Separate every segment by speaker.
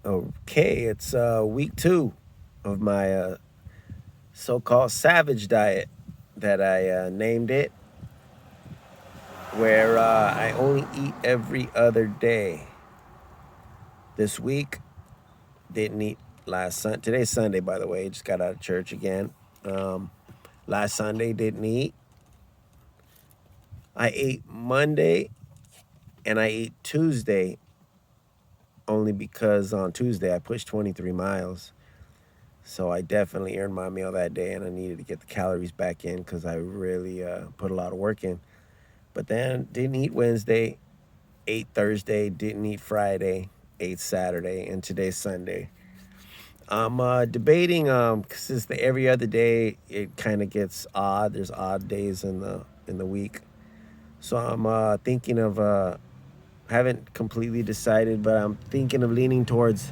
Speaker 1: Okay, it's week 2 of my so-called savage diet that I named it, where I only eat every other day. This week, didn't eat last Sunday. Today's Sunday, by the way. Just got out of church again. Um, Last Sunday, didn't eat. I ate Monday and I ate Tuesday only because on Tuesday I pushed 23 miles. So I definitely earned my meal that day, and I needed to get the calories back in because I really put a lot of work in. But then didn't eat Wednesday, ate Thursday, didn't eat Friday, ate Saturday, and today's Sunday. I'm debating because it's the every other day. It kind of gets odd. There's odd days in the week, so I'm thinking of haven't completely decided, but I'm thinking of leaning towards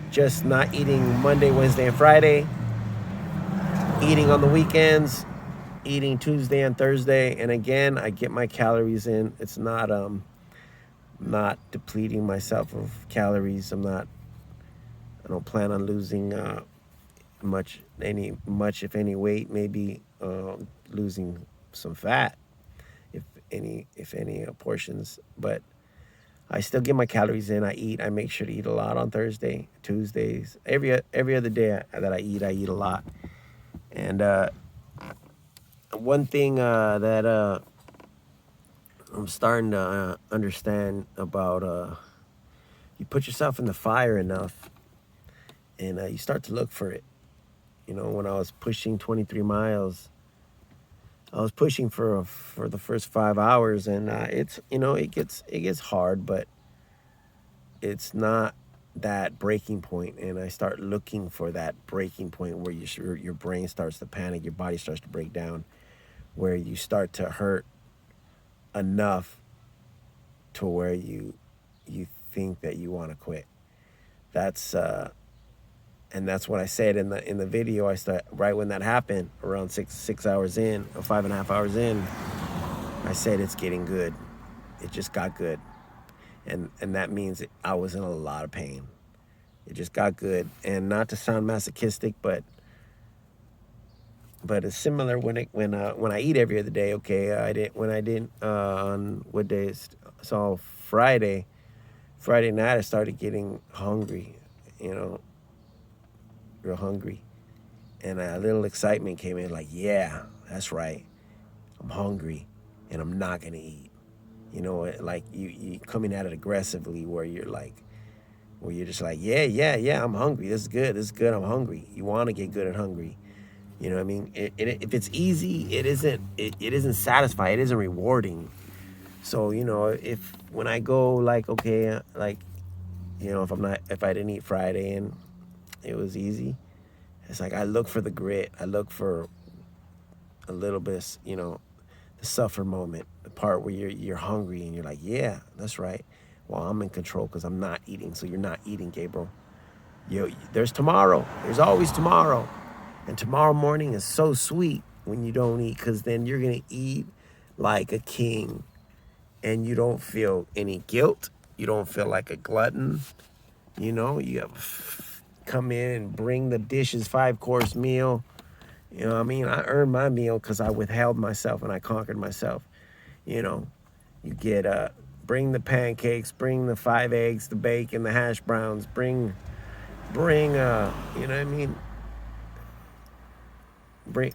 Speaker 1: just not eating Monday, Wednesday, and Friday, eating on the weekends, eating Tuesday and Thursday, and again I get my calories in. It's not depleting myself of calories. I don't plan on losing much if any weight. Maybe losing some fat if any portions, but I still get my calories in. I make sure to eat a lot on Thursday, Tuesdays, every other day that I eat a lot. And one thing that I'm starting to understand about you put yourself in the fire enough, and you start to look for it. You know, when I was pushing 23 miles, I was pushing for the first 5 hours, and it's it gets hard, but it's not that breaking point, and I start looking for that breaking point where your brain starts to panic, your body starts to break down, where you start to hurt enough to where you think that you want to quit. That's and that's what I said in the video. I start right when that happened, around 6 hours in, or 5.5 hours in. I said it's getting good. It just got good, and that means I was in a lot of pain. It just got good, and not to sound masochistic, but it's similar when I eat every other day. Okay, I didn't when I didn't on what day is so Friday. Friday night I started getting hungry, you know, real hungry, and a little excitement came in. Like, yeah, that's right, I'm hungry, and I'm not gonna eat. You know, like you coming at it aggressively, where you're just like, yeah, yeah, yeah, I'm hungry. This is good. This is good. I'm hungry. You want to get good at hungry. You know what I mean? If it's easy, it isn't satisfying. It isn't rewarding. So if when I go like, okay, like, if I didn't eat Friday and it was easy, it's like I look for the grit. I look for a little bit, the suffer moment, the part where you're hungry and you're like, yeah, that's right. Well, I'm in control because I'm not eating. So you're not eating, Gabriel. There's tomorrow. There's always tomorrow. And tomorrow morning is so sweet when you don't eat, because then you're going to eat like a king, and you don't feel any guilt. You don't feel like a glutton. You have come in and bring the dishes, 5-course meal. You know what I mean? I earned my meal because I withheld myself and I conquered myself. You know, you get bring the pancakes, bring the 5 eggs, the bacon, the hash browns, bring you know what I mean?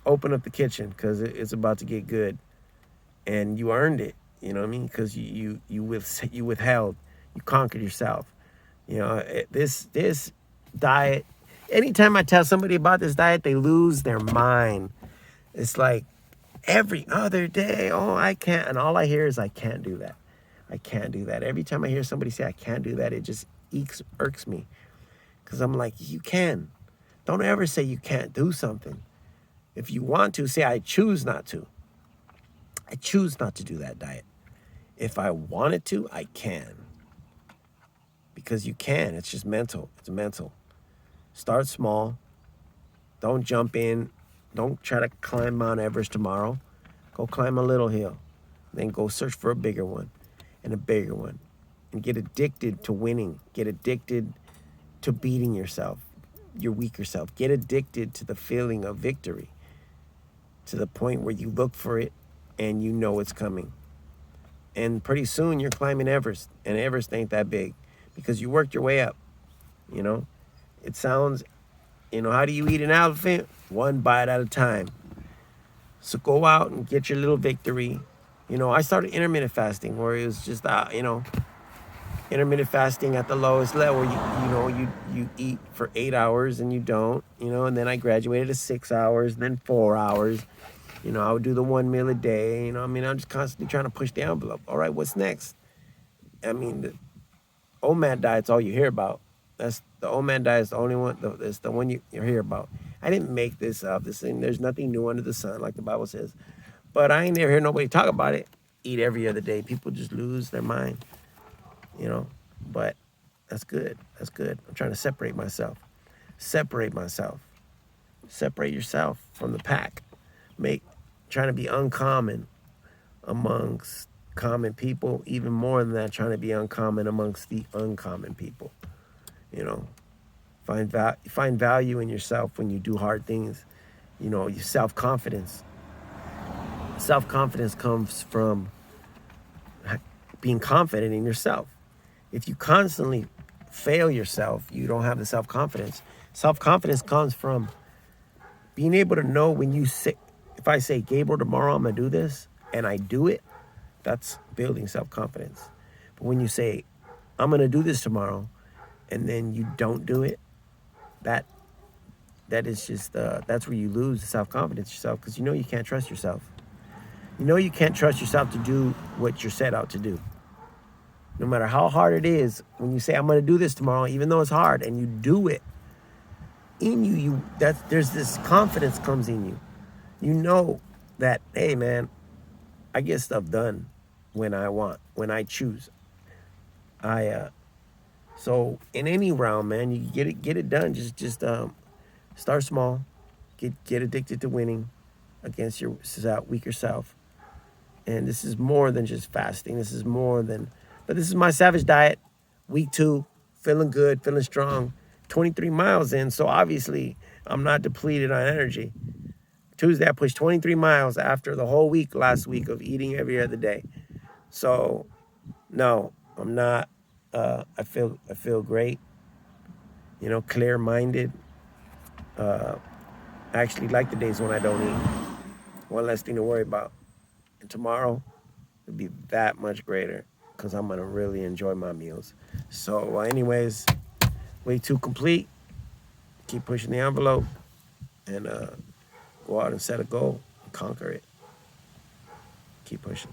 Speaker 1: Open up the kitchen because it's about to get good, and you earned it. You know what I mean? Because you withheld, you conquered yourself. This diet. Anytime I tell somebody about this diet, they lose their mind. It's like every other day. Oh, I can't, and all I hear is I can't do that. I can't do that. Every time I hear somebody say I can't do that, it just irks me, because I'm like, you can. Don't ever say you can't do something. If you want to, say I choose not to. I choose not to do that diet. If I wanted to, I can. Because you can. It's just mental. It's mental. Start small. Don't jump in. Don't try to climb Mount Everest tomorrow. Go climb a little hill. Then go search for a bigger one and a bigger one. And get addicted to winning. Get addicted to beating yourself, your weaker self. Get addicted to the feeling of victory, to the point where you look for it and you know it's coming. And pretty soon you're climbing Everest, and Everest ain't that big because you worked your way up, you know? It sounds, how do you eat an elephant? One bite at a time. So go out and get your little victory. I started intermittent fasting where it was just, intermittent fasting at the lowest level. You eat for 8 hours and you don't, and then I graduated to 6 hours, then 4 hours. I would do the 1 meal a day. I'm just constantly trying to push the envelope. All right, what's next? The OMAD diet's all you hear about. That's the OMAD diet is the only one. It's the one you hear about. I didn't make this up. There's nothing new under the sun, like the Bible says. But I ain't never heard nobody talk about it. Eat every other day. People just lose their mind, But that's good. That's good. I'm trying to separate myself. Separate myself. Separate yourself from the pack. Trying to be uncommon amongst common people, even more than that, trying to be uncommon amongst the uncommon people. Find value in yourself when you do hard things. Your self-confidence. Self-confidence comes from being confident in yourself. If you constantly fail yourself, you don't have the self-confidence. Self-confidence comes from being able to know when you say, if I say, Gabriel, tomorrow I'm going to do this, and I do it, that's building self-confidence. But when you say, I'm going to do this tomorrow, and then you don't do it, that is just, that's where you lose the self-confidence yourself, because you can't trust yourself. You can't trust yourself to do what you're set out to do. No matter how hard it is, when you say, I'm going to do this tomorrow, even though it's hard, and you do it, in you, there's this confidence comes in you. You know that, hey, man, I get stuff done when I want, when I choose. So in any round, man, you get it done. Just start small, get addicted to winning against your weaker self. And this is more than just fasting. But this is my Savage Diet, week 2, feeling good, feeling strong, 23 miles in. So obviously I'm not depleted on energy. Tuesday, I pushed 23 miles after the whole week last week of eating every other day. So no, I'm not. I feel great. Clear-minded. I actually like the days when I don't eat. One less thing to worry about. And tomorrow, it'll be that much greater because I'm gonna really enjoy my meals. So, anyways, week 2 complete. Keep pushing the envelope and go out and set a goal and conquer it. Keep pushing.